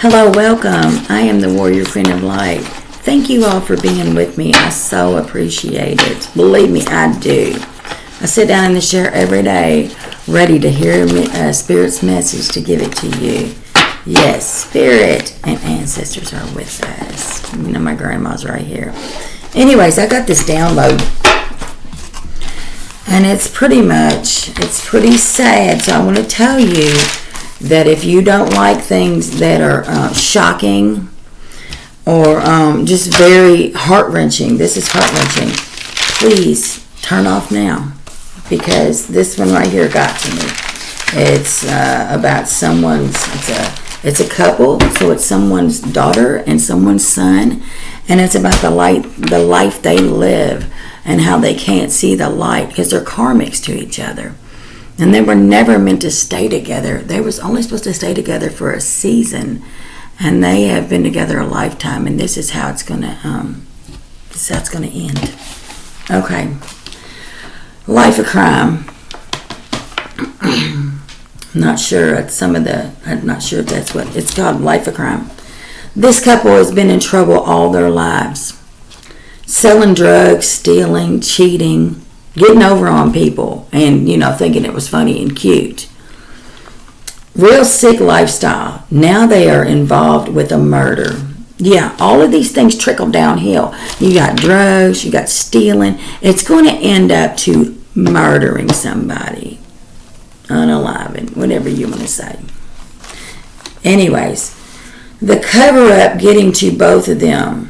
Hello, welcome. I am the Warrior Queen of Light. Thank you all for being with me. I so appreciate it. Believe me, I do. I sit down in the chair every day, ready to hear Spirit's message to give it to you. Yes, Spirit and ancestors are with us. You know, my grandma's right here. Anyways, I got this download. And it's pretty sad. So I want to tell you that if you don't like things that are shocking or just very heart-wrenching, this is heart-wrenching, please turn off now, because this one right here got to me. It's about it's a couple, so it's someone's daughter and someone's son, and it's about the life they live and how they can't see the light because they're karmics to each other. And they were never meant to stay together. They was only supposed to stay together for a season, and they have been together a lifetime. And this is how it's gonna end. Okay, life of crime. I'm not sure if that's what it's called. Life of crime. This couple has been in trouble all their lives, selling drugs, stealing, cheating, getting over on people, and thinking it was funny and cute. Real sick lifestyle. Now they are involved with a murder. Yeah, all of these things trickle downhill. You got drugs, you got stealing. It's going to end up to murdering somebody, unaliving, whatever you want to say. Anyways, the cover-up getting to both of them.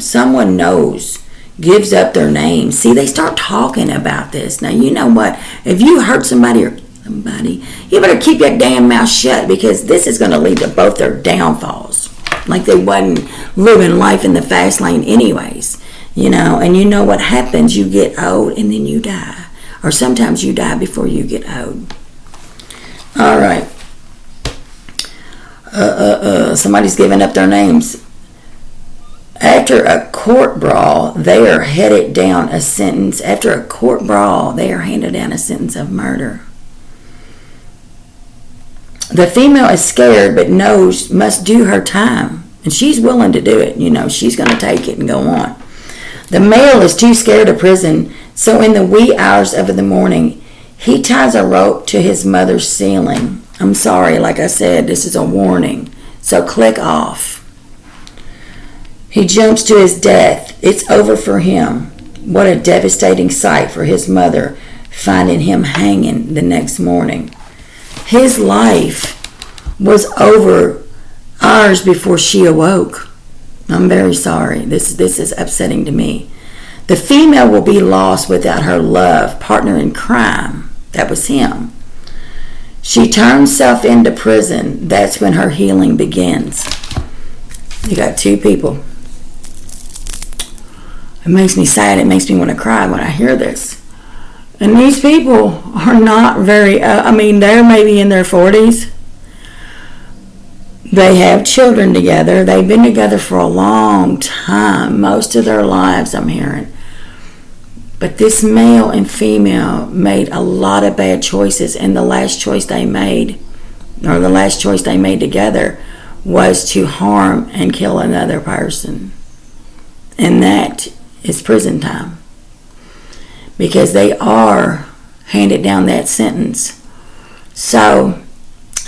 Someone knows, gives up their name. See, they start talking about this. Now, you know what? If you hurt somebody, you better keep your damn mouth shut, because this is going to lead to both their downfalls. Like they wasn't living life in the fast lane anyways. And you know what happens? You get old and then you die. Or sometimes you die before you get old. All right. Somebody's giving up their names. After a court brawl, they are handed down a sentence of murder. The female is scared but knows must do her time, and she's willing to do it. She's going to take it and go on. The male is too scared of prison, so in the wee hours of the morning, he ties a rope to his mother's ceiling. I'm sorry, like I said, this is a warning, so click off. He jumps to his death. It's over for him. What a devastating sight for his mother, finding him hanging the next morning. His life was over hours before she awoke. I'm very sorry. This is upsetting to me. The female will be lost without her love, partner in crime. That was him. She turns herself into prison. That's when her healing begins. You got two people. It makes me sad. It makes me want to cry when I hear this. And these people are not very, they're maybe in their 40s. They have children together. They've been together for a long time, most of their lives, I'm hearing. But this male and female made a lot of bad choices, and the last choice they made together, was to harm and kill another person. And that is prison time, because they are handed down that sentence. So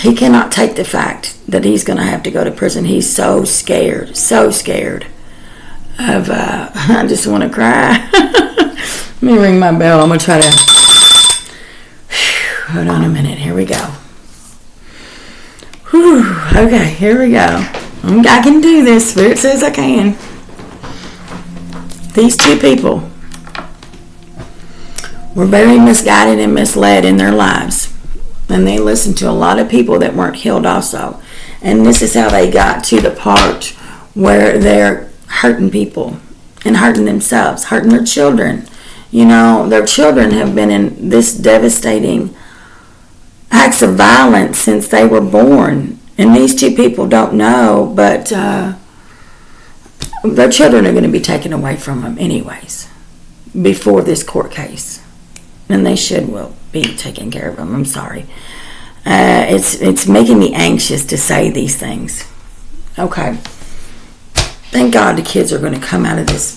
he cannot take the fact that he's going to have to go to prison. He's so scared of, I just want to cry. Let me ring my bell. I'm going to try to, hold on a minute. Here we go. Okay, here we go. I can do this. Spirit says I can. These two people were very misguided and misled in their lives. And they listened to a lot of people that weren't healed also. And this is how they got to the part where they're hurting people and hurting themselves, hurting their children. Their children have been in this devastating acts of violence since they were born. And these two people don't know, but their children are going to be taken away from them anyways before this court case. And they will be taking care of them. I'm sorry. It's making me anxious to say these things. Okay. Thank God the kids are going to come out of this.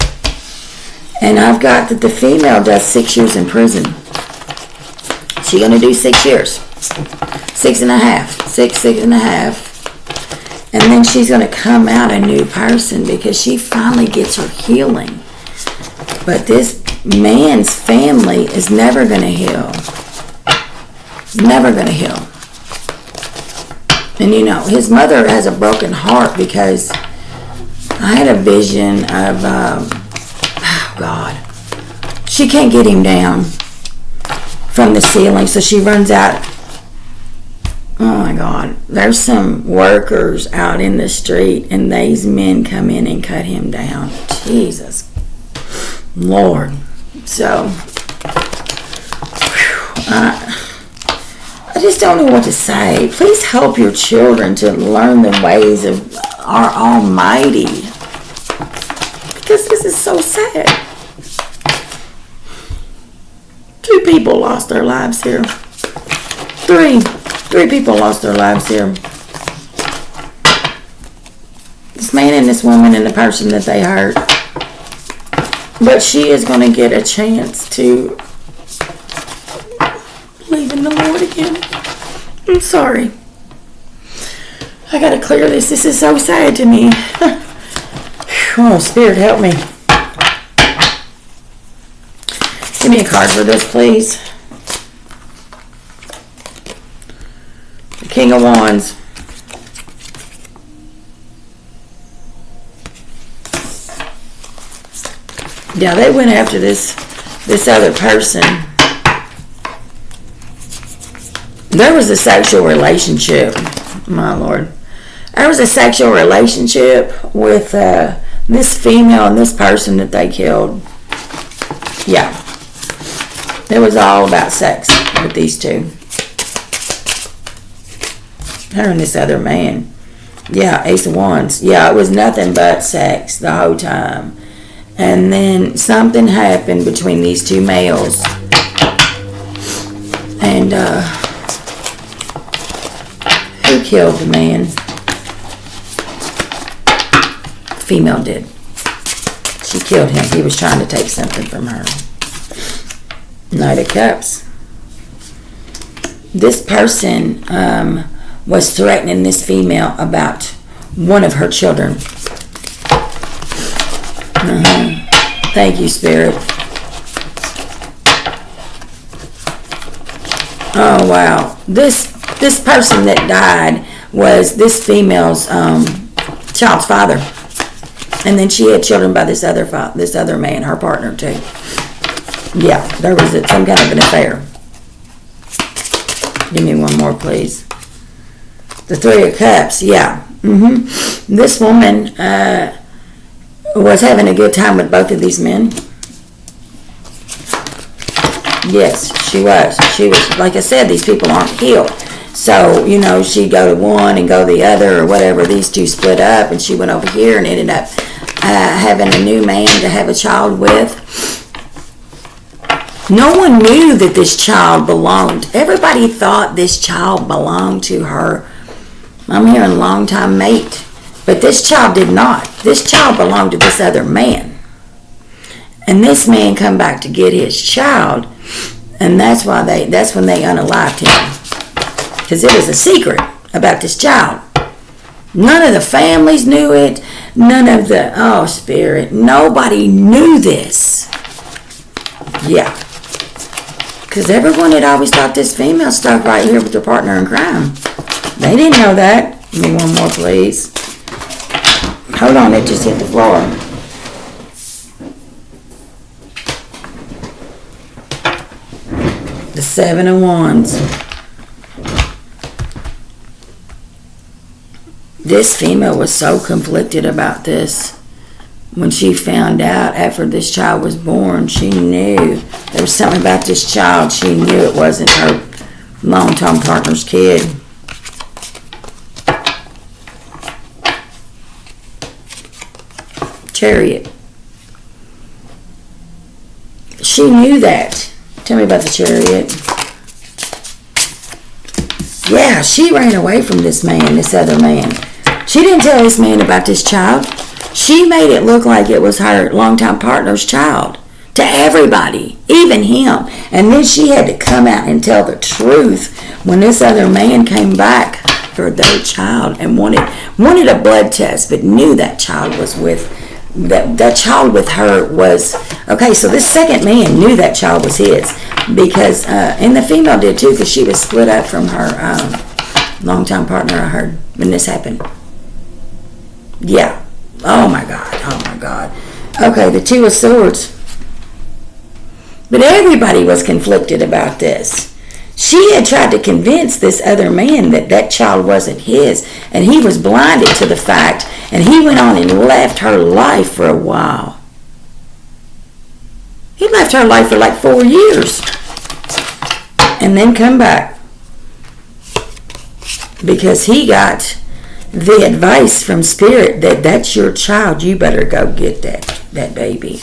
And I've got that the female does 6 years in prison. She's going to do 6 years. 6 and a half. 6.5. And then she's going to come out a new person because she finally gets her healing. But this man's family is never going to heal. Never going to heal. And you know, his mother has a broken heart because I had a vision of, oh God, she can't get him down from the ceiling, so she runs out. Oh my God, there's some workers out in the street and these men come in and cut him down. Jesus, Lord. So, I just don't know what to say. Please help your children to learn the ways of our Almighty. Because this is so sad. 2 people lost their lives here. 3 people lost their lives here. This man and this woman and the person that they hurt. But she is going to get a chance to believe in the Lord again. I'm sorry. I got to clear this. This is so sad to me. Oh, Spirit, help me. Give me a card for this, please. The King of Wands. Yeah, they went after this other person. There was a sexual relationship, my Lord. There was a sexual relationship with this female and this person that they killed. Yeah. It was all about sex with these 2. Her and this other man. Yeah, Ace of Wands. Yeah, it was nothing but sex the whole time. And then something happened between these 2 males. And, who killed the man? Female did. She killed him. He was trying to take something from her. Knight of Cups. This person was threatening this female about one of her children. Thank you, Spirit. Oh, wow. This person that died was this female's child's father. And then she had children by this other man, her partner, too. Yeah, there was some kind of an affair. Give me one more, please. The 3 of Cups, yeah. This woman was having a good time with both of these men. Yes, she was. She was, like I said, these people aren't healed. So, you know, she'd go to one and go the other or whatever. These 2 split up and she went over here and ended up having a new man to have a child with. No one knew that this child belonged. Everybody thought this child belonged to her. I'm hearing long-time mate. But this child did not. This child belonged to this other man. And this man come back to get his child. And that's when they unalived him. Because it was a secret about this child. None of the families knew it. None of the, oh, Spirit, nobody knew this. Yeah. Because everyone had always thought this female stuck right here with their partner in crime. They didn't know that. Give me one more, please. Hold on, it just hit the floor. The 7 of Wands. This female was so conflicted about this. When she found out after this child was born, she knew there was something about this child. She knew it wasn't her long-term partner's kid. Chariot. She knew that. Tell me about the Chariot. Yeah, she ran away from this man, this other man. She didn't tell this man about this child. She made it look like it was her longtime partner's child. To everybody, even him. And then she had to come out and tell the truth when this other man came back for their child and wanted a blood test, but knew that child was with that child with her was okay. So this second man knew that child was his because and the female did too, because she was split up from her longtime partner. I heard when this happened. Yeah. Oh my God. Oh my God. Okay, the Two of Swords. But everybody was conflicted about this. She had tried to convince this other man that that child wasn't his, and he was blinded to the fact, and he went on and left her life for a while. He left her life for like 4 years, and then come back because he got the advice from Spirit that that's your child. You better go get that baby.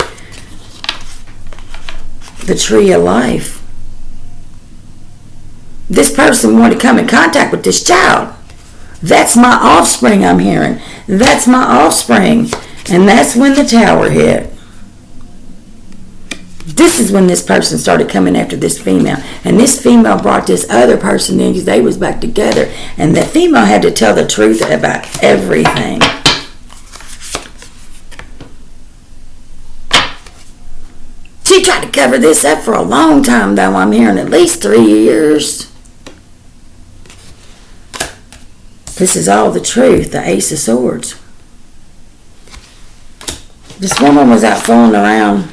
The Tree of Life. This person wanted to come in contact with this child. That's my offspring, I'm hearing. That's my offspring. And that's when the Tower hit. This is when this person started coming after this female. And this female brought this other person in because they was back together. And the female had to tell the truth about everything. She tried to cover this up for a long time, though. I'm hearing at least 3 years. This is all the truth, the Ace of Swords. This woman was out fooling around.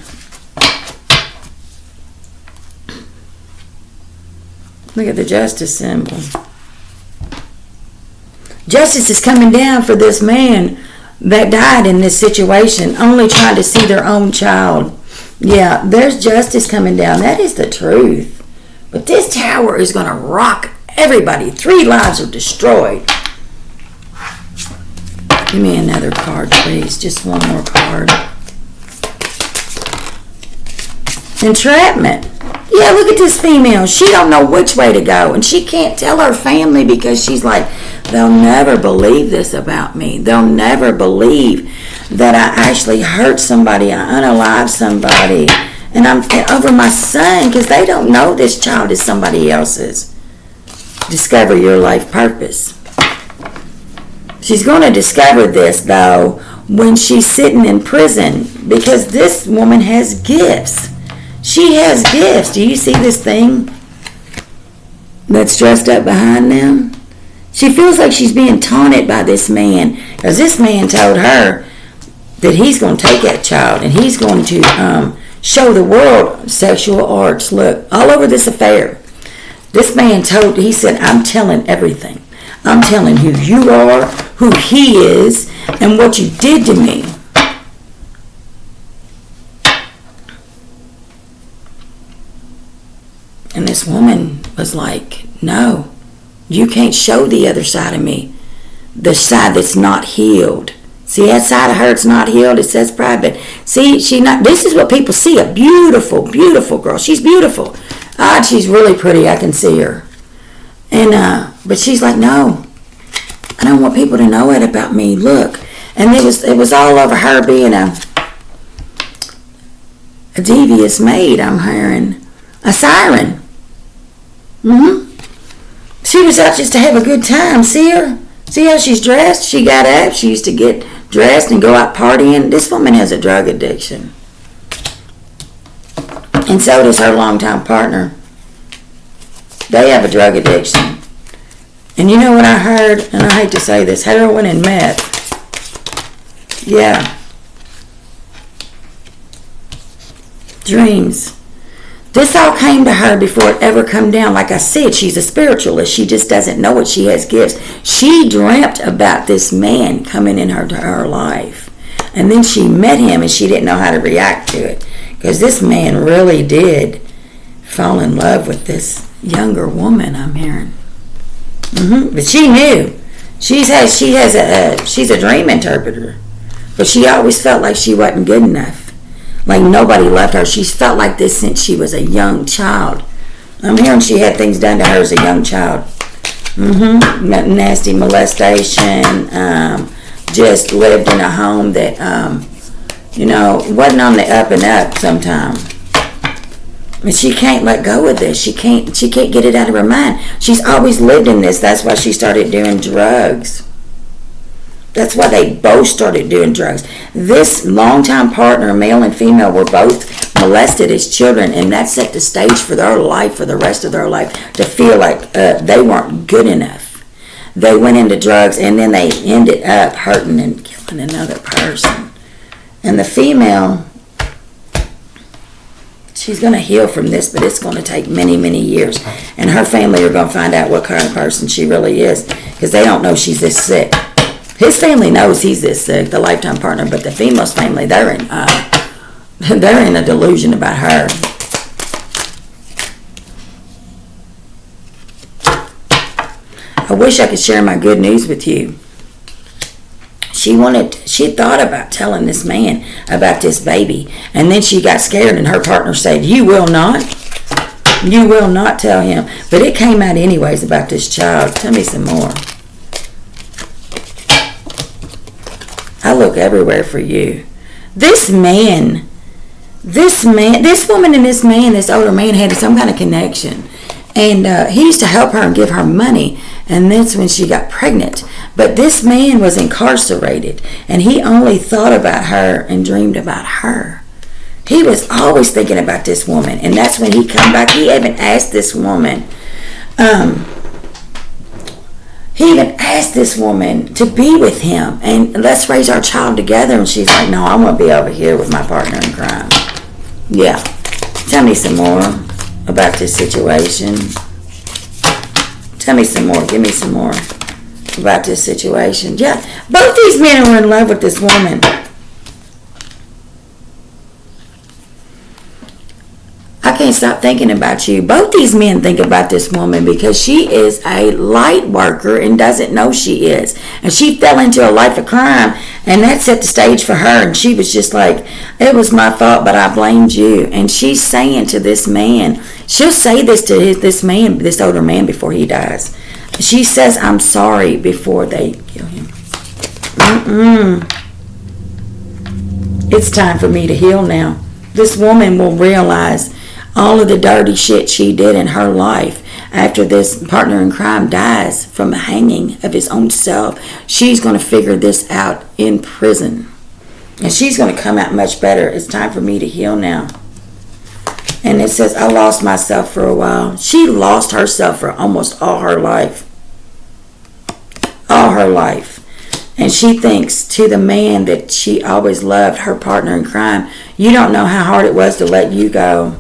Look at the Justice symbol. Justice is coming down for this man that died in this situation, only trying to see their own child. Yeah, there's justice coming down. That is the truth. But this Tower is going to rock everybody. 3 lives are destroyed. Give me another card, please. Just one more card. Entrapment. Yeah, look at this female. She don't know which way to go. And she can't tell her family because she's like, they'll never believe this about me. They'll never believe that I actually hurt somebody. I unalived somebody. And I'm over my son because they don't know this child is somebody else's. Discover your life purpose. She's going to discover this, though, when she's sitting in prison because this woman has gifts. She has gifts. Do you see this thing that's dressed up behind them? She feels like she's being taunted by this man because this man told her that he's going to take that child and he's going to show the world sexual arts. Look, all over this affair. This man he said, I'm telling everything. I'm telling who you are, who he is, and what you did to me. And this woman was like, no, you can't show the other side of me. The side that's not healed. See, that side of her that's not healed, it says private. See, this is what people see, a beautiful, beautiful girl. She's beautiful. She's really pretty, I can see her. And, but she's like, no, I don't want people to know it about me. Look. And it was all over her being a devious maid, I'm hearing. A siren. She was out just to have a good time. See her? See how she's dressed? She got up. She used to get dressed and go out partying. This woman has a drug addiction. And so does her longtime partner. They have a drug addiction. And you know what I heard? And I hate to say this. Heroin and meth. Yeah. Dreams. This all came to her before it ever come down. Like I said, she's a spiritualist. She just doesn't know it. She has gifts. She dreamt about this man coming in her life. And then she met him and she didn't know how to react to it. Because this man really did fall in love with this younger woman, I'm hearing. But she knew. She's a dream interpreter. But she always felt like she wasn't good enough. Like nobody loved her. She's felt like this since she was a young child. I'm hearing she had things done to her as a young child. Nasty molestation. Just lived in a home that, wasn't on the up and up sometimes. And she can't let go of this. She can't get it out of her mind. She's always lived in this. That's why she started doing drugs. That's why they both started doing drugs. This longtime partner, male and female, were both molested as children, and that set the stage for their life, for the rest of their life, to feel like they weren't good enough. They went into drugs, and then they ended up hurting and killing another person. And the female, she's going to heal from this, but it's going to take many, many years. And her family are going to find out what kind of person she really is, because they don't know she's this sick. His family knows he's this sick, the lifetime partner, but the female's family, they're in a delusion about her. I wish I could share my good news with you. She thought about telling this man about this baby, and then she got scared, and her partner said, you will not tell him. But it came out anyways about this child. Tell me some more. I look everywhere for you. This woman and this man, this older man, had some kind of connection. And he used to help her and give her money. And that's when she got pregnant. But this man was incarcerated. And he only thought about her and dreamed about her. He was always thinking about this woman. And that's when he come back. He even asked this woman. He even asked this woman to be with him. And let's raise our child together. And she's like, no, I want to be over here with my partner in crime. Yeah. Tell me some more about this situation. Tell me some more. Give me some more about this situation. Yeah, both these men were in love with this woman. I can't stop thinking about you. Both these men think about this woman because she is a light worker and doesn't know she is. And she fell into a life of crime, and that set the stage for her. And she was just like, it was my fault, but I blamed you. And she's saying to this man, she'll say this to this older man before he dies. She says, I'm sorry before they kill him. It's time for me to heal now. This woman will realize all of the dirty shit she did in her life after this partner in crime dies from a hanging of his own self. She's going to figure this out in prison. And she's going to come out much better. It's time for me to heal now. And it says, I lost myself for a while. She lost herself for almost all her life. All her life. And she thinks to the man that she always loved, her partner in crime, you don't know how hard it was to let you go.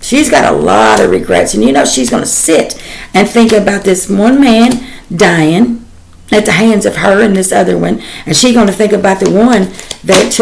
She's got a lot of regrets. And she's going to sit and think about this one man dying at the hands of her and this other one. And she's going to think about the one that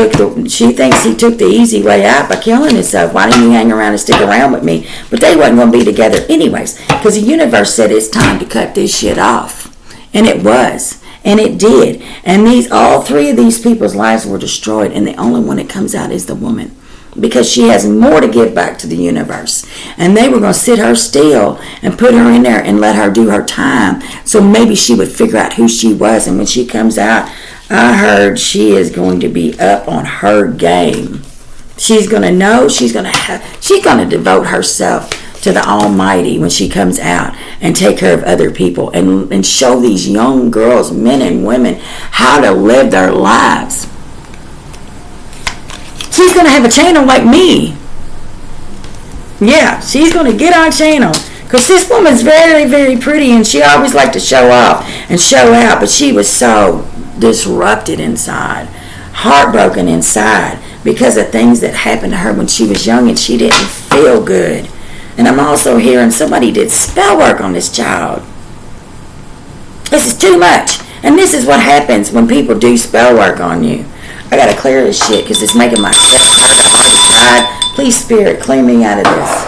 she thinks he took the easy way out by killing himself. Why didn't you hang around and stick around with me? But they wasn't going to be together anyways, because the universe said it's time to cut this shit off. And it was. And it did. And all three of these people's lives were destroyed. And the only one that comes out is the woman. Because she has more to give back to the universe. And they were going to sit her still and put her in there and let her do her time. So maybe she would figure out who she was. And when she comes out, I heard she is going to be up on her game. She's going to know. She's going to devote herself to the Almighty when she comes out and take care of other people and show these young girls, men and women, how to live their lives. She's going to have a channel like me. Yeah, she's going to get on channel. Because this woman's very, very pretty, and she always liked to show off and show out. But she was so disrupted inside, heartbroken inside, because of things that happened to her when she was young, and she didn't feel good. And I'm also hearing somebody did spell work on this child. This is too much. And this is what happens when people do spell work on you. I gotta clear this shit because it's making my chest hard. Please, Spirit, clean me out of this.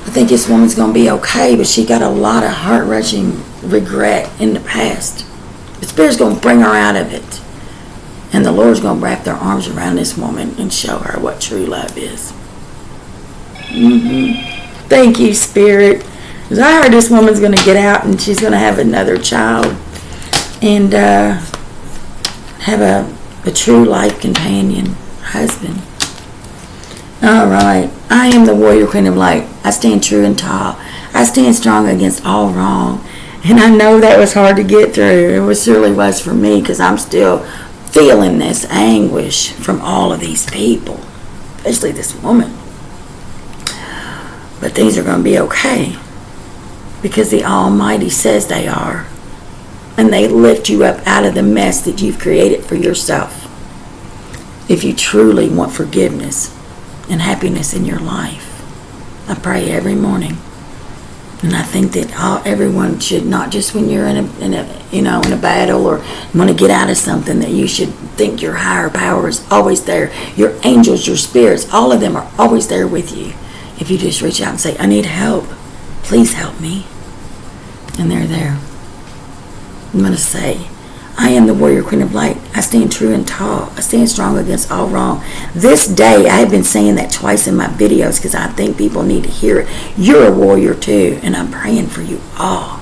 I think this woman's gonna be okay, but she got a lot of heart-wrenching regret in the past. The Spirit's gonna bring her out of it. And the Lord's gonna wrap their arms around this woman and show her what true love is. Thank you, Spirit. 'Cause I heard this woman's going to get out and she's going to have another child and have a true life companion, husband. All right. I am the warrior queen of light. I stand true and tall. I stand strong against all wrong. And I know that was hard to get through. It surely was for me because I'm still feeling this anguish from all of these people, especially this woman. But things are going to be okay because the Almighty says they are. And they lift you up out of the mess that you've created for yourself. If you truly want forgiveness and happiness in your life, I pray every morning. And I think that everyone should, not just when you're in a battle or want to get out of something, that you should think your higher power is always there. Your angels, your spirits, all of them are always there with you. If you just reach out and say, I need help, please help me. And they're there. I'm going to say, I am the warrior queen of light. I stand true and tall. I stand strong against all wrong. This day, I have been saying that twice in my videos because I think people need to hear it. You're a warrior too, and I'm praying for you all.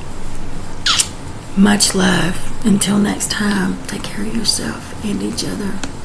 Much love. Until next time, take care of yourself and each other.